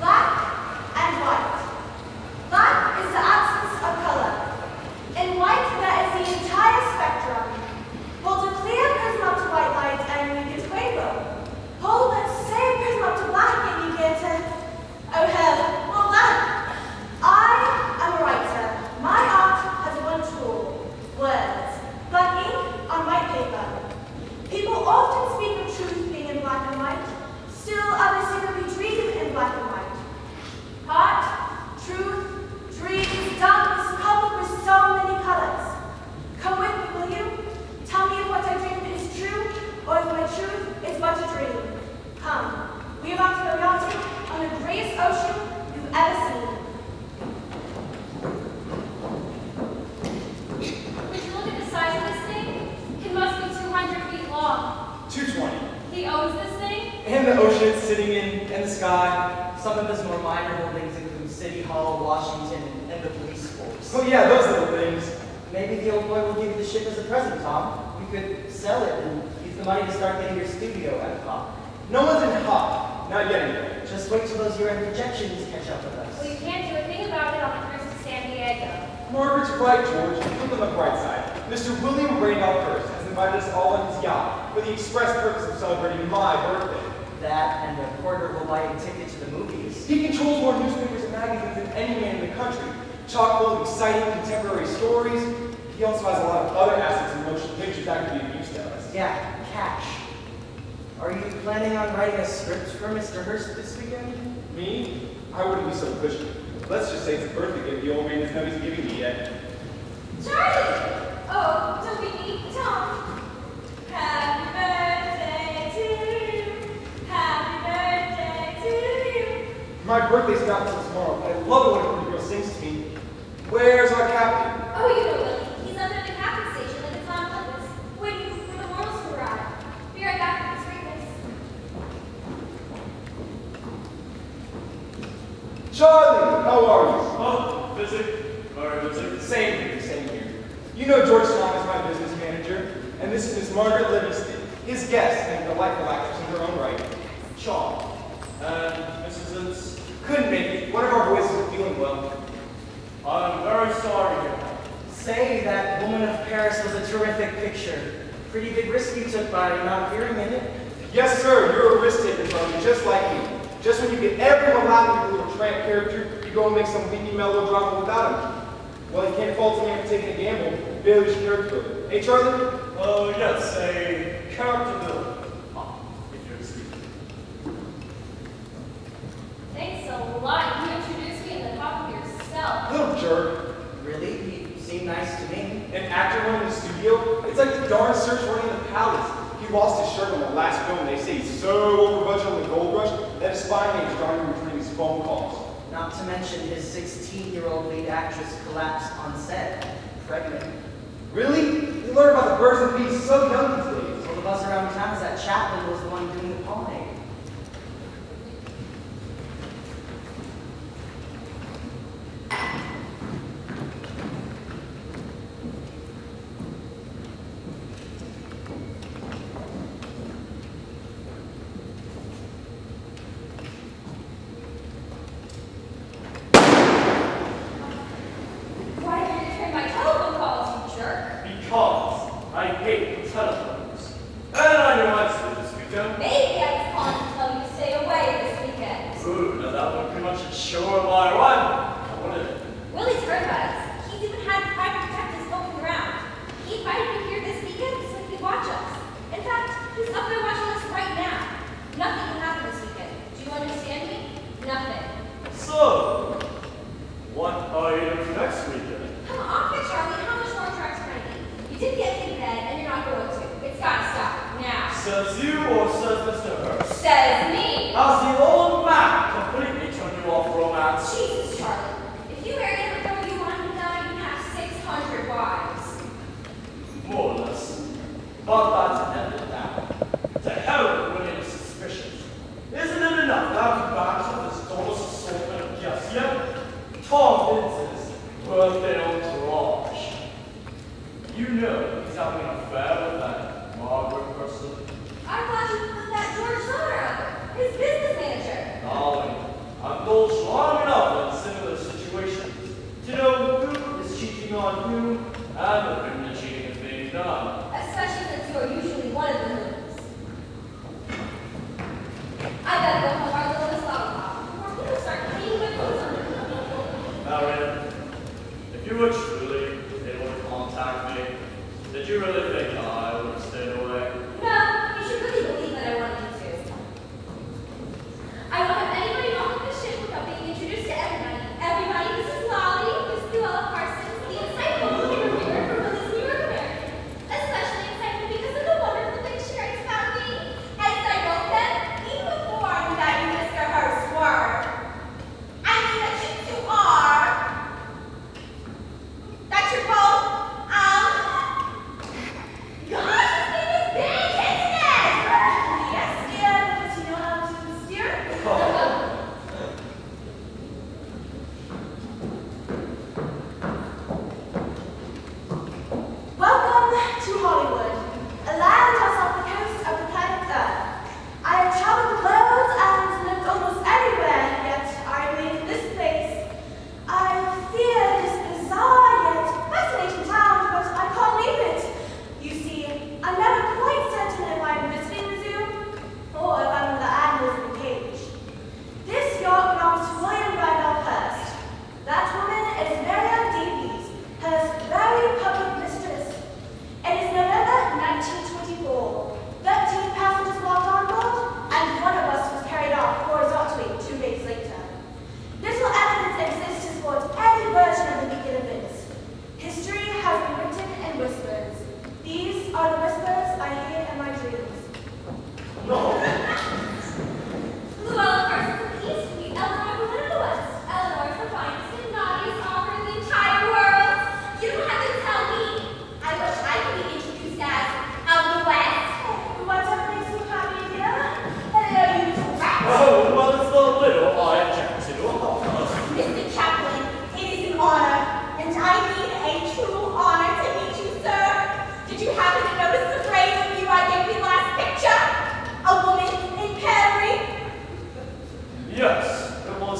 Black and white. Black is the absence of color. In white, there is the entire spectrum. Hold a clear prism up to white light and you get a rainbow. Hold that same prism up to black and you get a... oh hell, well black. I am a writer. My art has one tool. Words. Black ink on white paper. People often speak of truth being in black and white. Still others secretly dream in black and white. Art, truth, dreams, darkness, coupled with so many colors. Come with me, will you? Tell me if what I dreamed is true, or if my truth is but a dream. Come, we are about to go yachting on the greatest ocean you've ever seen. Would you look at the size of this thing? It must be 200 feet long. 220. He owns this thing? And the ocean it's sitting in, and the sky. Some of his more minor holdings include City Hall, Washington, and the police force. Oh yeah, those little things. Maybe the old boy will give you the ship as a present, Tom. You could sell it and use the money to start getting your studio at Hop. No one's in Hop. Not yet anyway. Just wait till those year-end projections catch up with us. Well, you can't do a thing about it on the cruise to San Diego. Margaret's right, George. Look on the bright side. Mr. William Randolph Hearst has invited us all on his yacht for the express purpose of celebrating my birthday. That and the porter will buy a ticket to the movies. He controls more newspapers and magazines than any man in the country. Chock full of exciting contemporary stories. He also has a lot of other assets in motion pictures that could be of use to us. Yeah, cash. Are you planning on writing a script for Mr. Hearst this weekend? Me? I wouldn't be so pushy. Let's just say it's a birthday gift the old man doesn't know he's giving me yet. Charlie! Oh, don't be me, Tom. Happy birthday to you. Happy birthday to you. My birthday's not until tomorrow, but I love it when a pretty girl sings to me. Where's our captain? Oh, you know Willie. He's up at the captain station like it's on purpose, waiting for the mortals to arrive. Be right back with his greatness. Charlie, how are you? Oh, busy. Very busy. Same here, same here. You know George Strong is my business manager, and this is Miss Margaret Livingston, his guest and delightful actress in her own right. Sean. And Mrs. Ince? Couldn't make it. One of our boys isn't feeling well. I'm very sorry to hear that. Say that Woman of Paris was a terrific picture. Pretty big risk you took by not appearing in it. Yes, sir, you're a risk taker, Charlie, just like me. Just when you get everyone laughing at your little tramp character, you go and make some weepy melodrama without him. Well, you can't fault me for taking a gamble. Barely your character builder. Hey, Charlie? Oh, yes, a character builder. If you're speaking. Thanks a lot. You introduced me in the top of yourself. Little jerk. Really? He seemed nice to me. An actor running the studio? It's like the darn search running the palace. He lost his shirt on the last film. They say he's so over budget on the gold rush that his spy name's trying to retrieve his phone calls. Not to mention his 16-year-old lead actress collapsed on set, pregnant. Really? You learn about the birds and bees so young these days. Well, the buzz around town is that Chaplin was the one doing the pollinating. Why did you return my telephone calls, you jerk? Because I hate telephones. And I know my students weekend. Maybe I was calling to tell you to stay away this weekend. Ooh, now that would pretty much ensure my arrival, wouldn't it? Willie's heard about us. He's even had private detectives poking around. He invited me here this weekend so he could watch us. In fact, he's up there watching us right now. Nothing can happen this weekend. Do you understand me? Nothing. So, what are you doing next weekend? Come off it, Charlie. How much more tracks can I need? You did get me in bed, and you're not going to. It's gotta stop now. Says you or says Mr. Hurst? Says me. How's the old man completely turned you off romance? Jesus, Charlie. If you married him before you wanted to die, you'd have 600 wives. More or less. But that's ended now. To hell with William's suspicions. Isn't it enough to have you back to this daughter's assortment of gifts yet? Tom Vince's birthday entourage. You know he's having an affair with that Margaret person. I thought you put that George Summer out there, his business manager. Darling,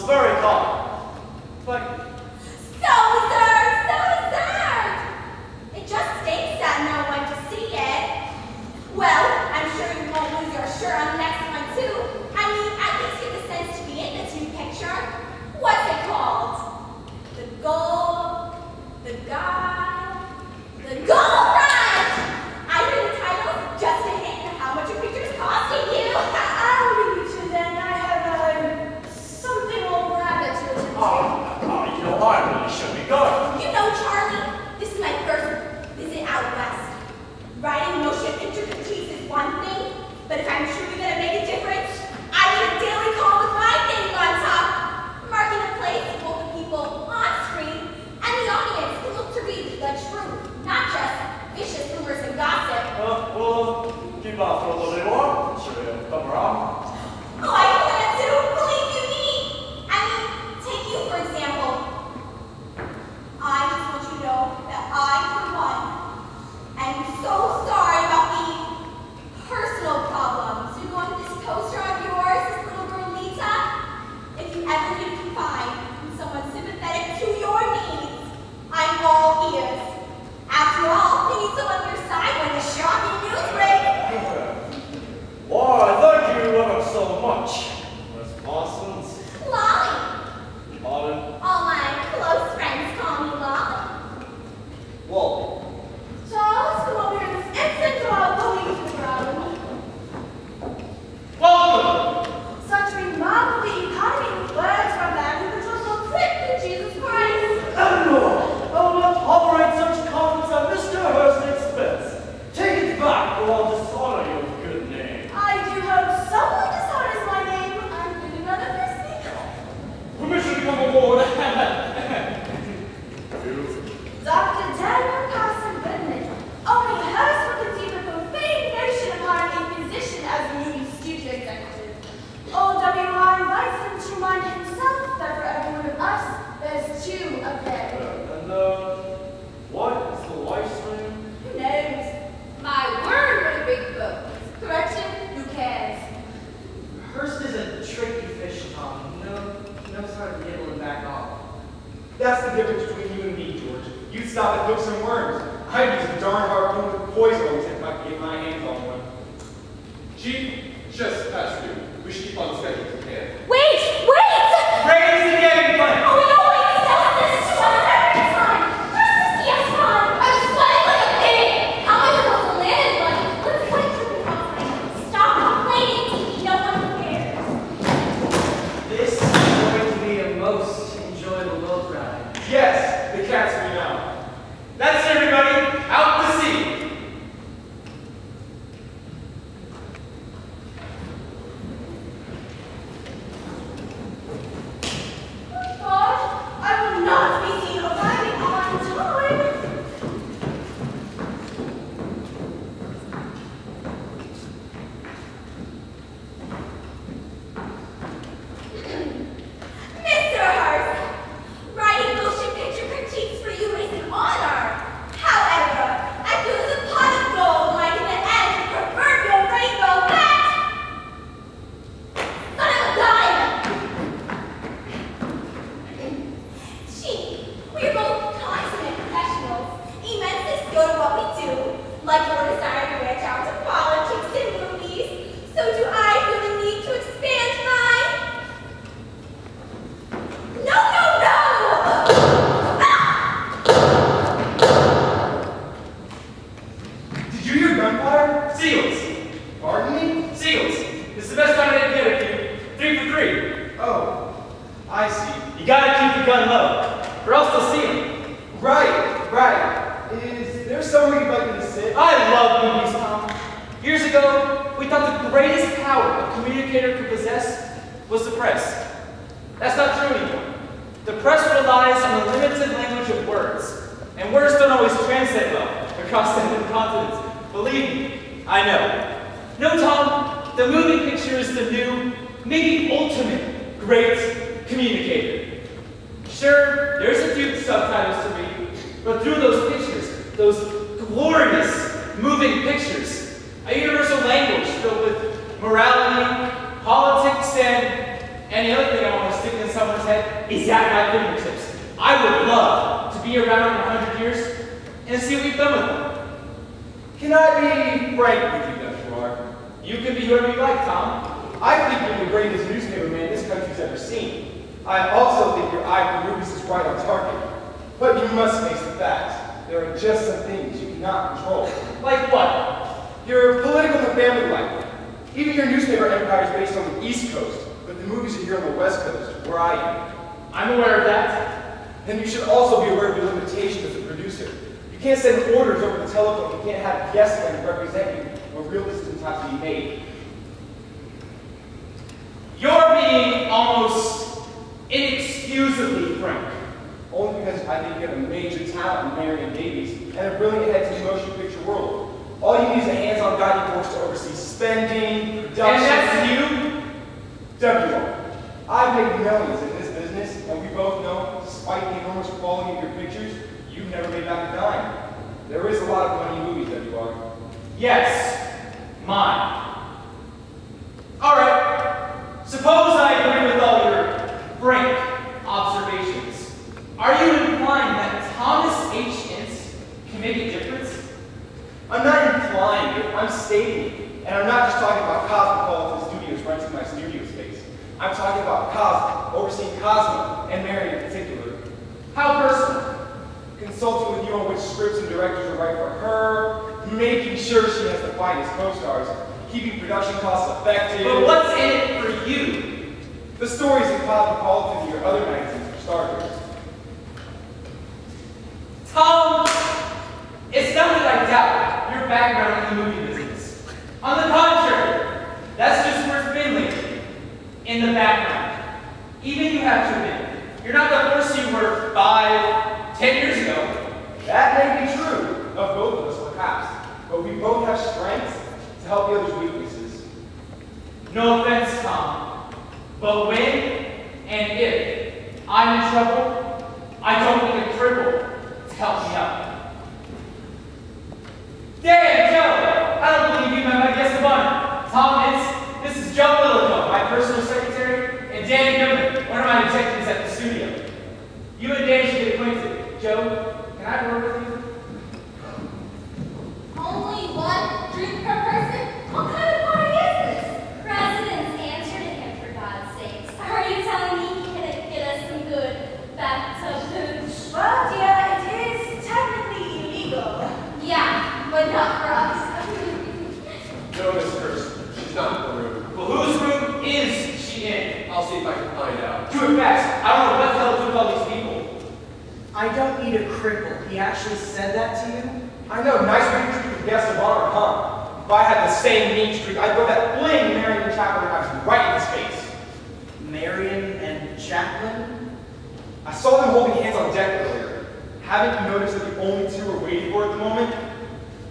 was very calm. But So absurd! It just stinks that no one to see it. Well, I'm sure you won't lose your shirt on the next one too. I mean, at least get the sense to be in this new picture. What's it called? The gold, the guy, the gold rush! I hear the title just a hint of how much your picture's costing you. I'll leave you to then. I have something old rabbit to attend to. you know, I really should be going. You know, Charlie, this is my first visit out west. Writing motion picture critiques is one thing, but if I'm truly going to make a difference, I need a daily call with my name on top, marking a place for both the people on screen and the audience who look to read the truth, not just vicious rumors and gossip. Well, keep on for a little bit more. Sure, it'll come around. Oh, I plan to. Believe you me. I mean, take you for example. I just want you to know that I, for one, am so sorry about the personal problems. You're going with this poster of yours, this little girl Lita. If you ever need to find someone sympathetic to your needs, I'm all ears. After all, you need someone on your side when the shocking news breaks. Why, thank you ever so much. Miss Parsons. Lolly. Pardon? All my close friends call me Lolly. Wally. Charles, come over here this instant or I'll go leave the ground. Welcome! Such remarkable economy of words from that who could just so quick to Jesus Christ. Eleanor, I will not tolerate such comments at Mr. Hurst's expense. Take it back, or I'll dishonor your good name. I do hope someone dishonors my name. I'm feeling rather thirsty. Permission to come aboard. Dr. Daniel Carson Goodman. Only Hurst would conceive a profane notion of hiring a physician as a movie studio executive. Old W.R. invites him to remind himself that for every one of us, there's two of them. What is the wife's name? Who knows? My word, what a big book. Correction, who cares? Hurst is a tricky fish, Tom. He knows how to nibble and back off. That's the difference between you and me, George. You stop at hooks and worms. I'd use a darn harpoon with poison if I could get my hands on one. Chief, just past due. We should keep on schedule if we can. Wait! Raise the game plan! Oh, we always tell this to us every time. Just to see us run. I'm sweating like a pig. How am I supposed to land, buddy? Let's wait till we come. Stop complaining, TV. No one cares. This is going to be a most enjoyable boat ride. Yes, the cat's me now. That's everybody. Out to sea. God, I will not be seen arriving on time. Mr. Hurst, writing motion picture critiques for you is an honor. However, I feel as a pot of gold like in the edge of proverbial rainbow that son of a gun. Gee, we're both consummate professionals, immensely skilled at what we do. Like your desire to reach out to politics and movies, so do I feel the need to expand my... No! Did you hear gunfire? Seals. Pardon me? Seals. This is the best time I can get it for you. 3 for 3. Oh, I see. You gotta keep the gun low, or else they'll see him. Right. Is there somewhere you'd like me to sit? I love movies, Tom. Years ago, we thought the greatest power a communicator could possess was the press. That's not true anymore. The press relies on the limited language of words, and words don't always translate well across different continents. Believe me, I know. No, Tom, the movie picture is the new, maybe ultimate, great communicator. Sure, there's a few subtitles to read, but through those pictures, those glorious, moving pictures, a universal language filled with morality, politics, and any other thing I want to stick in someone's is at my fingertips. I would love to be around in 100 years and see what we've done with them. Can I be frank with you, Dr. You can be whoever you like, Tom. I think you're the greatest newspaper man this country's ever seen. I also think your eye for movies is right on target. But you must face the facts. There are just some things you cannot control. Like what? Your political and family life. Even your newspaper empire is based on the East Coast, but the movies are here on the West Coast, where I am. I'm aware of that. And you should also be aware of your limitations as a producer. You can't send orders over the telephone. You can't have guest men represent you where real decisions have to be made. You're being almost inexcusably frank. Only because I think you have a major talent in Marion Davies and a brilliant head to the motion picture world. All you need is a hands-on guiding force to oversee spending, production. And that's you? W.R. I've made millions in this business, and we both know, despite the enormous quality of your pictures, you've never made back a dime. There is a lot of money in movies, W.R. Yes, mine. All right. Suppose I agree with all your frank observations. Are you implying that Thomas H. Ince can make a difference? I'm not implying it, I'm stating it. And I'm not just talking about Cosmopolitan Studios renting my studio space. I'm talking about Cosmo, overseeing Cosmo, and Mary in particular. How personal? Consulting with you on which scripts and directors are right for her, making sure she has the finest co-stars, keeping production costs effective. But what's in it for you? The stories in Cosmopolitan and your other magazines for starters. Tom, it's not that I doubt your background in the movie business. On the contrary, that's just where it's been lately. In the background. Even you have to admit, you're not the person you were 5, 10 years ago. That may be true of both of us, perhaps, but we both have strengths to help the other's weaknesses. No offense, Tom, but when and if I'm in trouble, I don't need a cripple to help me out. Damn, Joe! I don't believe you met my guest of honor. Tom Ince, this is Joe Willico, my personal secretary, and Dan Goodman, one of my executives at the studio. You and Dan should get acquainted. Joe, can I work with you? Only one drink per person? What kind of party is this? Presidents answer to him, for God's sakes. Are you telling me he can get us some good bathtub hooch? Well, dear, it is technically illegal. Yeah, but not for us. No, Miss Kirsten. She's not in the room. Well, whose room is she in? I'll see if I can find out. Do it fast. I don't know what the hell to do with all these people. I don't need a cripple. He actually said that to you? I know, nice way to treat the guest of honor, huh? If I had the same mean streak, I'd go that fling Marion and Chaplin right in his face. Marion and Chaplin? I saw them holding hands on deck earlier. Haven't you noticed that the only two we're waiting for at the moment?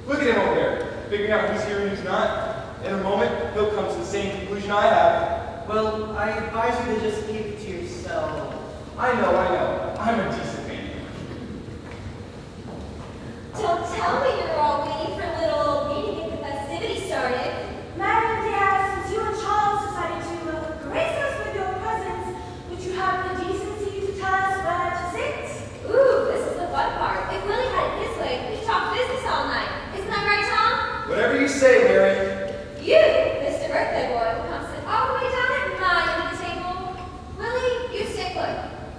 Look at him over there, figuring out who's here and who's not. In a moment, he'll come to the same conclusion I have. Well, I advise you to just keep it to yourself. I know. I'm a decent man. Don't tell me you're all waiting for a little old me to get the festivities started. Madam, dear, since you and Charles decided to grace us with your presence, would you have the decency to tell us where to sit? Ooh, this is the fun part. If Willie had it his way, we'd talk business all night. Isn't that right, Tom? Whatever you say, Mary. You, Mr. Birthday Boy, will come sit all the way down at my end of the table. Willie, you stick put.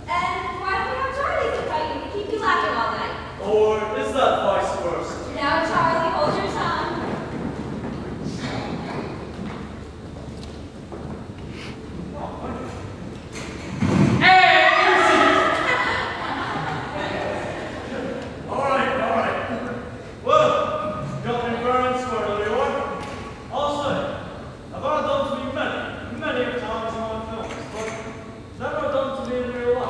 And why don't we have Charlie to tell you to keep you laughing all night? Or is that vice versa? Now, Charlie, hold your tongue. All right. Well, got any burns for New York? Also, I've had done to be many times in my films, but never done to me in real life.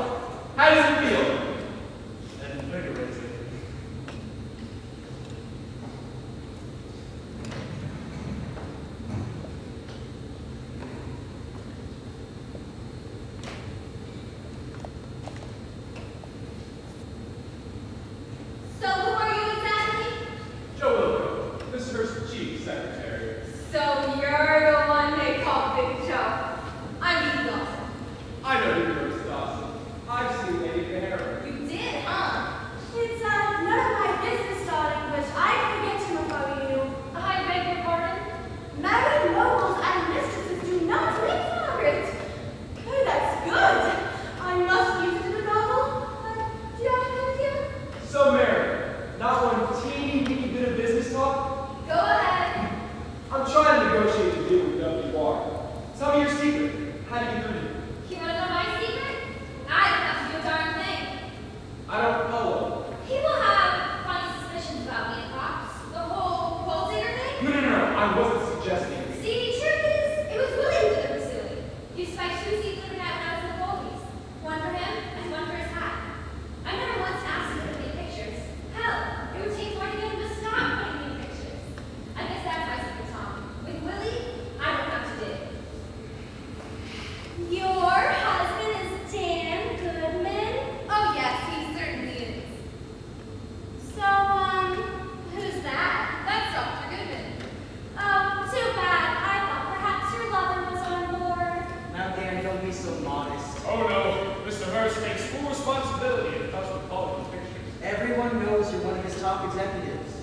honest. Oh no, Mr. Hurst takes full responsibility in cosmetology pictures. Everyone knows you're one of his top executives.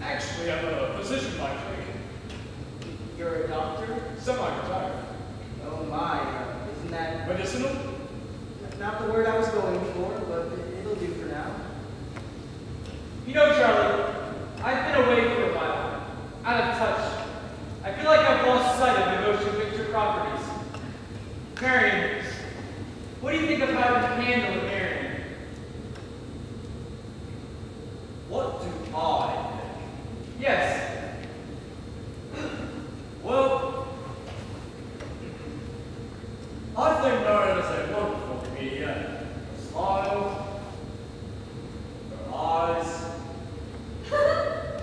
Actually, I'm a physician by trade. You're a doctor? Semi-retired. Oh my, isn't that... Medicinal? Not the word I was going for, but it'll do for now. You know, Charlie, I've been away for a while, out of touch. I feel like I've lost sight of the motion picture properties. Marion, what do you think of how to handle Marion? What do I think? Yes. Well, I think Marion is a wonderful comedian. Her smile, her eyes, her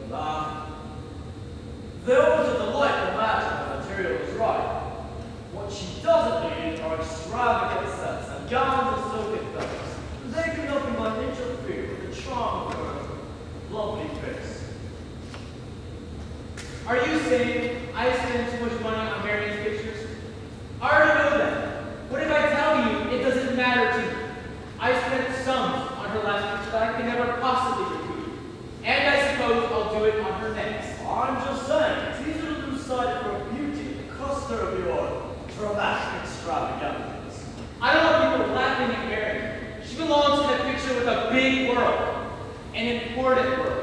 laugh. They're always a delightful match when the material is right. What she doesn't need are extravagant sets and gowns of silken feathers. They can nothing but interfere with the charm of her lovely face. Are you saying I spend too much money on Marion's pictures? I already know that. What if I tell you it doesn't matter to me? I spent sums on her last picture that I can never possibly recoup. And I suppose I'll do it on her next. I'm just saying, it's easier to lose sight of her beauty at the cost of your dramatic extravagances. I don't want people laughing at Marion. She belongs in a picture with a big world, an important world.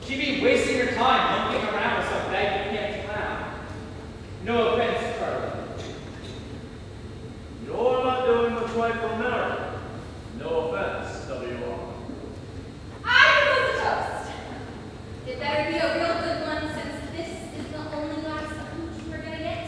She'd be wasting her time monkeying around with some baggy pants clown. No offense, Charlie. You're not doing what's right for Mary. No offense, W.R. I propose a toast. It better be a real good one since this is the only glass of hooch we're gonna get.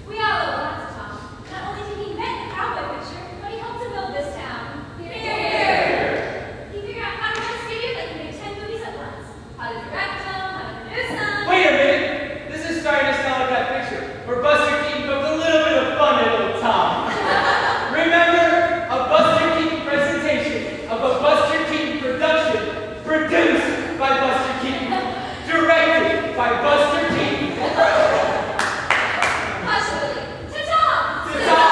We all owe a lot to Tom. Not only did he invent the cowboy picture, but he helped to build this town. Here. He figured out how to run a studio that can make 10 movies at once. How to direct them, how to produce them. Wait a minute! This is starting to sound like that picture where Buster Keaton poked a little bit of fun at little Tom. Remember? A Buster Keaton presentation of a Buster Keaton production produced by Buster Keaton, directed by Buster Keaton. Hush, Willie. To Tom! To Tom!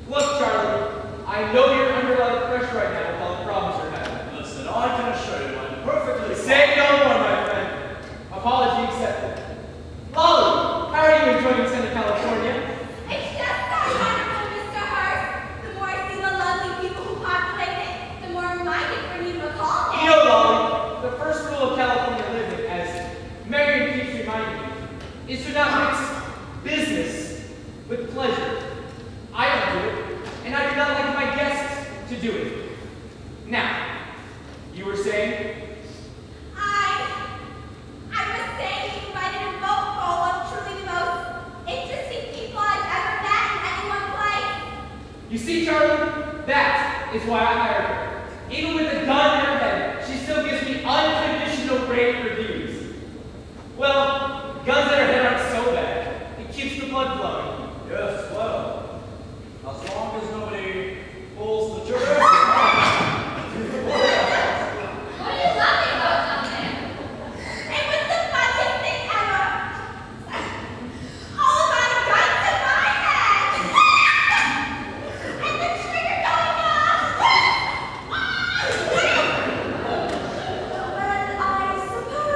Look, Charlie, I know you're under a lot of pressure right now with all the problems you're having. Listen, I can assure you I'm perfectly Say no more, my friend. Apology accepted. Lolly, how are you enjoying Southern California? It's just so wonderful, Mr. Hurst. The more I see the lovely people who populate it, the more reminded for me to recall it. You know, Lolly, the first rule of California living, as Marion keeps reminding me, is to not mix business with pleasure. I don't do it, and I do not like my guests to do it. Now, you were saying? I was saying you invited a boat full of truly the most interesting people I've ever met in any one place. You see, Charlie, that is why I hired her. Even with a gun in her head, she still gives me unconditional rave reviews. Well, guns in her head aren't so bad. It keeps the blood flowing. Yes, well, as long as nobody pulls the trigger. What are you laughing about down there? It was the funniest thing ever. All about a gun to my head. And the trigger going off. And I suppose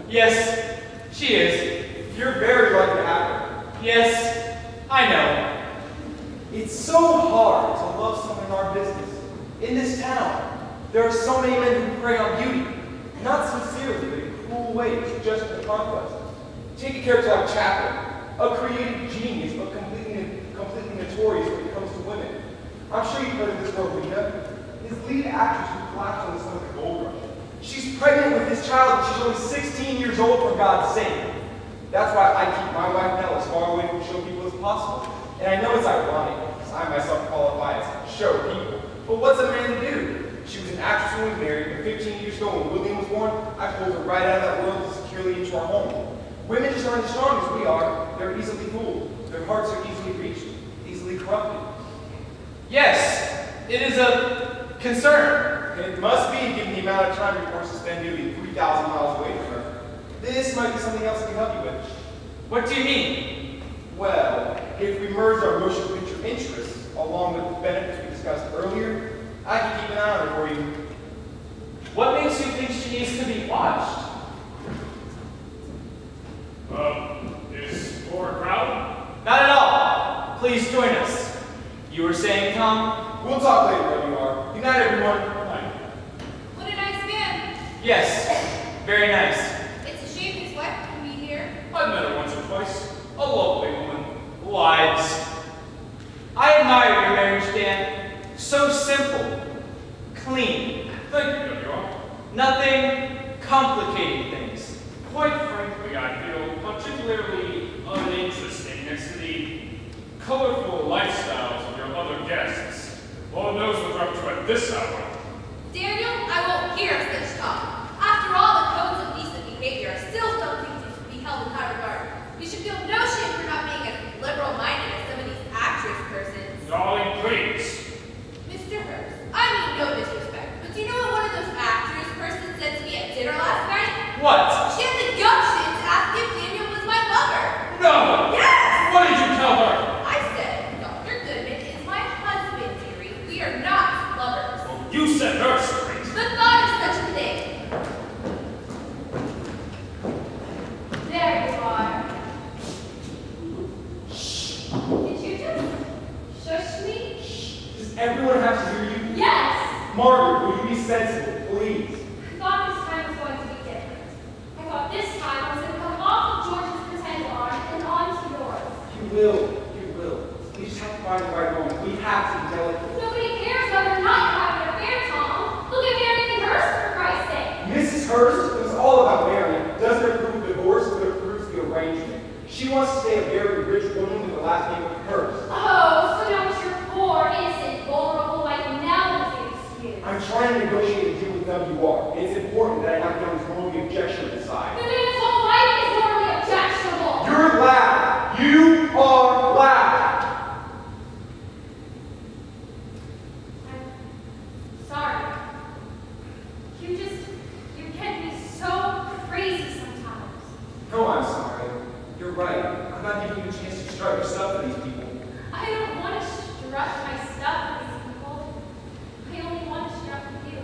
Yes, she is. You're very lucky to have her. Yes, I know. It's so hard to love someone in our business. In this town, there are so many men who prey on beauty, not sincerely, but in cruel ways, just for the conquest. Take a character like Chaplin, a creative genius, but completely notorious when it comes to women. I'm sure you've heard of this girl, Rita, his lead actress who collapsed on the stomach of Gold Rush. She's pregnant with his child, and she's only 16 years old, for God's sake. That's why I keep my wife Nell as far away from show people as possible. And I know it's ironic, because I myself qualify as show people. But what's a man to do? She was an actress when we married, but 15 years ago when William was born, I pulled her right out of that world securely into our home. Women just aren't as strong as we are. They're easily fooled. Their hearts are easily reached, easily corrupted. Yes, it is a concern. And it must be, given the amount of time you're forced to spend nearly 3,000 miles away from her. This might be something else I can help you with. What do you mean? Well, if we merge our motion picture interests, along with the benefits we discussed earlier, I can keep an eye on her for you. What makes you think she needs to be watched? Is for a crowd? Not at all. Please join us. You were saying, Tom? We'll talk later, WR. Good night, everyone. What a nice man. Yes, very nice. It's a shame his wife couldn't be here. I've met her once or twice. A lovely woman. Wives. I admire your marriage, Dan. So simple. Clean. Thank you, WR. Nothing complicating things. Quite frankly, I feel particularly uninteresting next to the colorful lifestyles of your other guests. Lord knows what they're up to at this hour. Daniel, I won't hear such talk. After all, the codes of decent behavior are still something to be held in high regard. You should feel no shame for not being as liberal-minded as some of these actress persons. Darling, please. Mr. Hurst, I mean no disrespect, but do you know what one of those actress persons said to me at dinner last night? What? She had the gumption to ask if Daniel was my lover. No! Yes! What did you tell her? I said, Dr. Goodman is my husband, dearie. We are not lovers. Well, you set her straight. The thought of such a thing. There you are. Shh. Did you just shush me? Shh. Does everyone have to hear you? Yes! Margaret, will you be sensible, please? I thought this time was going to be different. I thought this time I was going to come off of George's pretend arm and onto yours. You will. You will. We just have to find the right moment. We have to be delicate. Nobody cares whether or not you're having an affair, Tom. Look at Mary Hurst, for Christ's sake. Mrs. Hurst, it was all about Mary. Doesn't approve the divorce, but approves the arrangement. She wants to stay a very rich woman with the last name of Hurst. Oh, so now it's your poor, innocent, vulnerable wife now is the excuse. I'm trying to negotiate a deal with WR. It's important that I knock down this morally objectionable side. The man's whole life is morally objectionable. You're loud. You are loud. I'm sorry. You get me so crazy sometimes. No, I'm sorry. You're right. I'm not giving you a chance to strut your stuff with these people. I don't want to strut my stuff with these people. I only want to strut with you.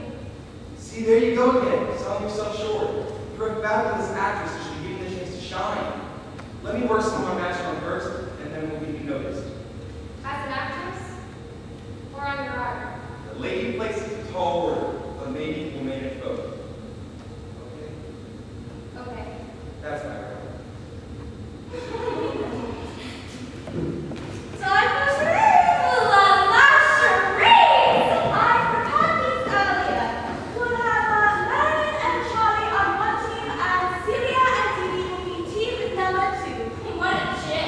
See, there you go again, selling yourself short. You're a fabulous actress who should be given the chance to shine. Let me work some of my magic on first, and then we'll give you notice. As an actress? Or on your art? The lady places a tall order, but maybe we'll manage both. Okay? Okay. That's my right. Time for charades! La la charades! I forgot these earlier. We'll have Marion and Charlie on one team, and Celia and Dee Dee will be team number 2. What a chick.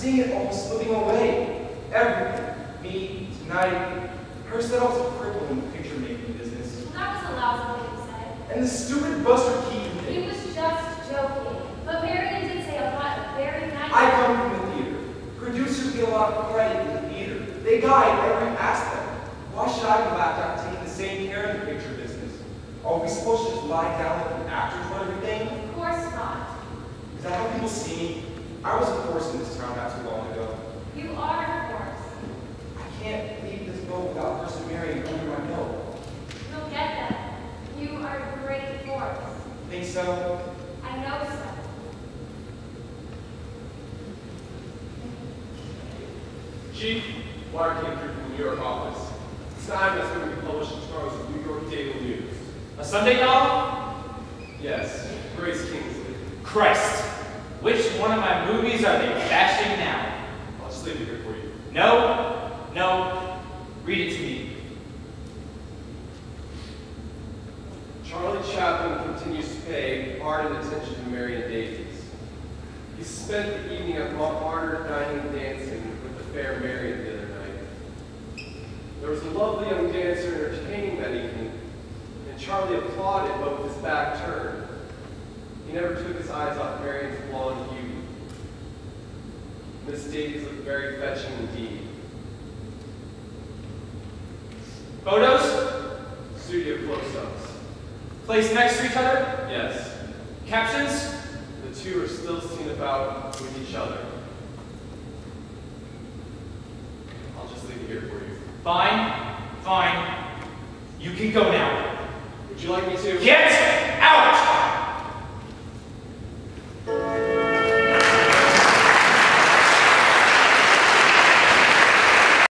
seeing it all slipping away. Everything. Me, tonight. Her said I was a cripple in the picture-making business. Well, that was a lousy thing to say. And the stupid Buster Keaton He thing. was just joking. But Marion did say a lot of very nice I come from the theater. Producers get a lot of credit in the theater. They guide every aspect. Why should I be laughed at taking the same care in the picture business? Are we supposed to just lie down like the actors for everything? Of course not. Is that how people see me? I was a force in this town not too long ago. You are, of course. I can't leave this boat without persevering under my belt. You'll get that. You are a great force. Think so? I know so. Chief, wire came through from the New York office. It's time that's going to be published in tomorrow's New York Daily News. A Sunday column? Yes, Grace Kingsley. Christ. Which one of my movies are they bashing now? I'll just leave it here for you. No. Read it to me. Charlie Chaplin continues to pay ardent attention to Marion Davies. He spent the evening at Montmartre dining and dancing with the fair Marion the other night. There was a lovely young dancer entertaining that evening, and Charlie applauded but with his back turned. He never took his eyes off Marion's blonde beauty. Miss Davies looked very fetching indeed. Photos? Studio close-ups. Placed next to each other? Yes, Captions? the two are still seen about with each other. I'll just leave it here for you. Fine. You can go now. Would you like me to? Get out!